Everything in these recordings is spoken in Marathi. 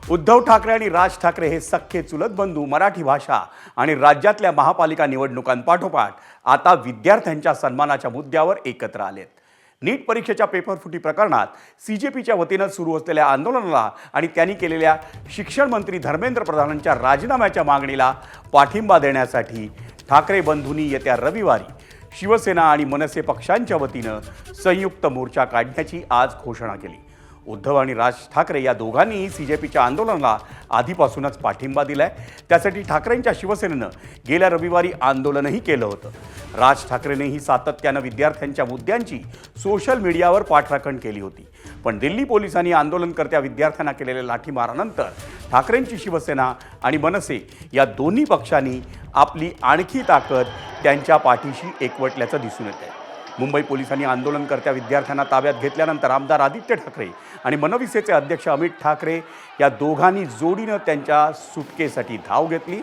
उद्धव ठाकरे आणि राज ठाकरे हे सख्खे चुलत बंधू मराठी भाषा आणि राज्यातल्या महापालिका निवडणुकांपाठोपाठ आता विद्यार्थ्यांच्या सन्मानाच्या मुद्द्यावर एकत्र आलेत। नीट परीक्षेच्या पेपरफुटी प्रकरणात सीजेपीच्या वतीनं सुरू असलेल्या आंदोलनाला आणि त्यांनी केलेल्या शिक्षण मंत्री धर्मेंद्र प्रधानांच्या राजीनाम्याच्या मागणीला पाठिंबा देण्यासाठी ठाकरे बंधूंनी येत्या रविवारी शिवसेना आणि मनसे पक्षांच्या वतीनं संयुक्त मोर्चा काढण्याची आज घोषणा केली। उद्धव आणि राज ठाकरे या दोघांनीही सीजेपीच्या आंदोलनाला आधीपासूनच पाठिंबा दिलाय। त्यासाठी ठाकरेंच्या शिवसेनेनं गेल्या रविवारी आंदोलनही केलं होतं। राज ठाकरेंनीही सातत्यानं विद्यार्थ्यांच्या मुद्द्यांची सोशल मीडियावर पाठराखण केली होती, पण दिल्ली पोलिसांनी आंदोलनकर्त्या विद्यार्थ्यांना केलेल्या लाठीमारानंतर ठाकरेंची शिवसेना आणि मनसे या दोन्ही पक्षांनी आपली आणखी ताकद त्यांच्या पाठीशी एकवटल्याचं दिसून येतंय। मुंबई पोलिसांनी आंदोलनकर्त्या विद्यार्थ्यांना ताब्यात घेतल्यानंतर आमदार आदित्य ठाकरे आणि मनविसेचे अध्यक्ष अमित ठाकरे या दोघांनी जोडीनं त्यांच्या सुटकेसाठी धाव घेतली।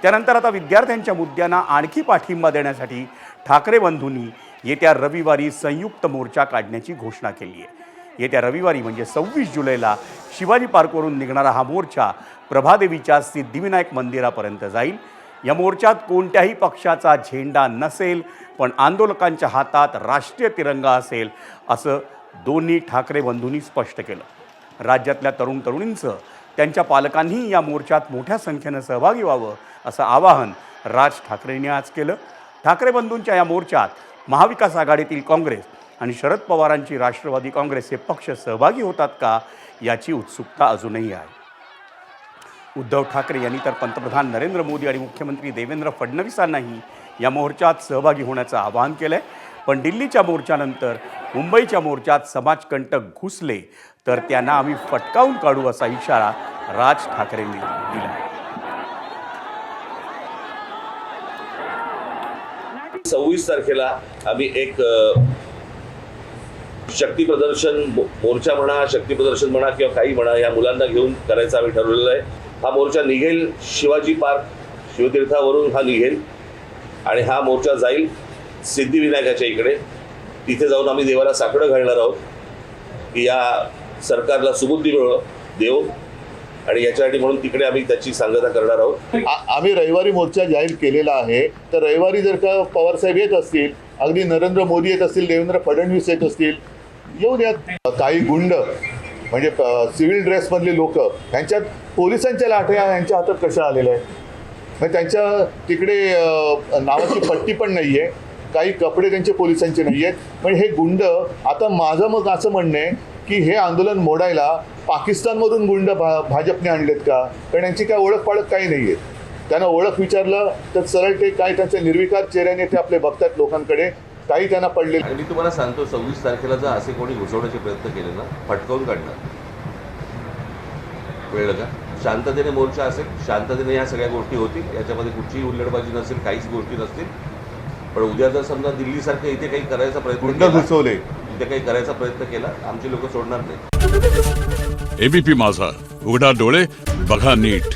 त्यानंतर आता विद्यार्थ्यांच्या मुद्द्यांना आणखी पाठिंबा देण्यासाठी ठाकरे बंधूंनी येत्या रविवारी संयुक्त मोर्चा काढण्याची घोषणा केली आहे। येत्या रविवारी म्हणजे 26 जुलैला शिवाजी पार्कवरून निघणारा हा मोर्चा प्रभादेवीच्या सिद्धिविनायक मंदिरापर्यंत जाईल। या मोर्चात कोणत्याही पक्षाचा झेंडा नसेल, पण आंदोलकांच्या हातात राष्ट्रीय तिरंगा असेल, असं दोन्ही ठाकरे बंधूंनी स्पष्ट केलं। राज्यातल्या तरुण तरुणींचं त्यांच्या पालकांनीही या मोर्चात मोठ्या संख्येनं सहभागी व्हावं असं आवाहन राज ठाकरेंनी आज केलं। ठाकरे बंधूंच्या या मोर्चात महाविकास आघाडीतील काँग्रेस आणि शरद पवारांची राष्ट्रवादी काँग्रेस हे पक्ष सहभागी होतात का याची उत्सुकता अजूनही आहे। उद्धव ठाकरे यांनी तर पंतप्रधान नरेंद्र मोदी आणि मुख्यमंत्री देवेंद्र फडणवीसांनाही या मोर्चात सहभागी होण्याचं आवाहन केलंय, पण दिल्लीच्या मोर्चानंतर मुंबईच्या मोर्चात समाजकंटक घुसले तर त्यांना आम्ही फटकावून काढू असा इशारा राज ठाकरेंनी दिला। 26 तारखेला आम्ही एक शक्ती प्रदर्शन मोर्चा म्हणा, शक्ती प्रदर्शन म्हणा किंवा काही म्हणा, या मुलांना घेऊन करायचं आम्ही ठरवलेलं आहे। हा मोर्चा निघेल शिवाजी पार्क शिवतीर्थावरून हा निघेल आणि हा मोर्चा जाईल सिद्धिविनायकाच्या इकडे। तिथे जाऊन आम्ही देवाला साकडं घालणार आहोत की या सरकारला सुबुद्धी देव, आणि याच्यासाठी म्हणून तिकडे आम्ही त्याची सांगता करणार आहोत। आम्ही रविवारी मोर्चा जाहीर केलेला आहे, तर रविवारी जर का पवार साहेब येत असतील, अगदी नरेंद्र मोदी येत असतील, देवेंद्र फडणवीस येत असतील, येऊ द्यात। काही गुंड म्हणजे सिव्हिल ड्रेसमधले लोक, त्यांच्यात पोलिसांच्या लाठ्या यांच्या हातात कशा आलेल्या आहेत, मग त्यांच्या तिकडे नावाची पट्टी पण नाही आहे, काही कपडे त्यांचे पोलिसांचे नाही आहेत। पण हे गुंड, आता माझं मग असं म्हणणं आहे की हे आंदोलन मोडायला पाकिस्तानमधून गुंड भाजपने आणलेत का? कारण यांची काय ओळख पाळख काही नाही आहे। त्यांना ओळख विचारलं तर सरळ ते काय त्यांच्या निर्विकार चेहऱ्याने ते आपले बघतात लोकांकडे, काही त्यांना पडले। आणि मी तुम्हाला सांगतो 26 तारखेला जर असे कोणी घुसवण्याचे प्रयत्न केले ना, फटकावून काढणार। कळलं का? शांततेने मोर्चा असेल, शांततेने या सगळ्या गोष्टी होतील, याच्यामध्ये कुठचीही हुल्लडबाजी नसेल, काहीच गोष्टी नसतील। पण उद्या जर समजा दिल्लीसारखं इथे काही करायचा प्रयत्न केला, घुसवले इथे काही करायचा प्रयत्न केला, आमची लोक सोडणार नाही। एबीपी माझा, उघडा डोळे बघा नीट।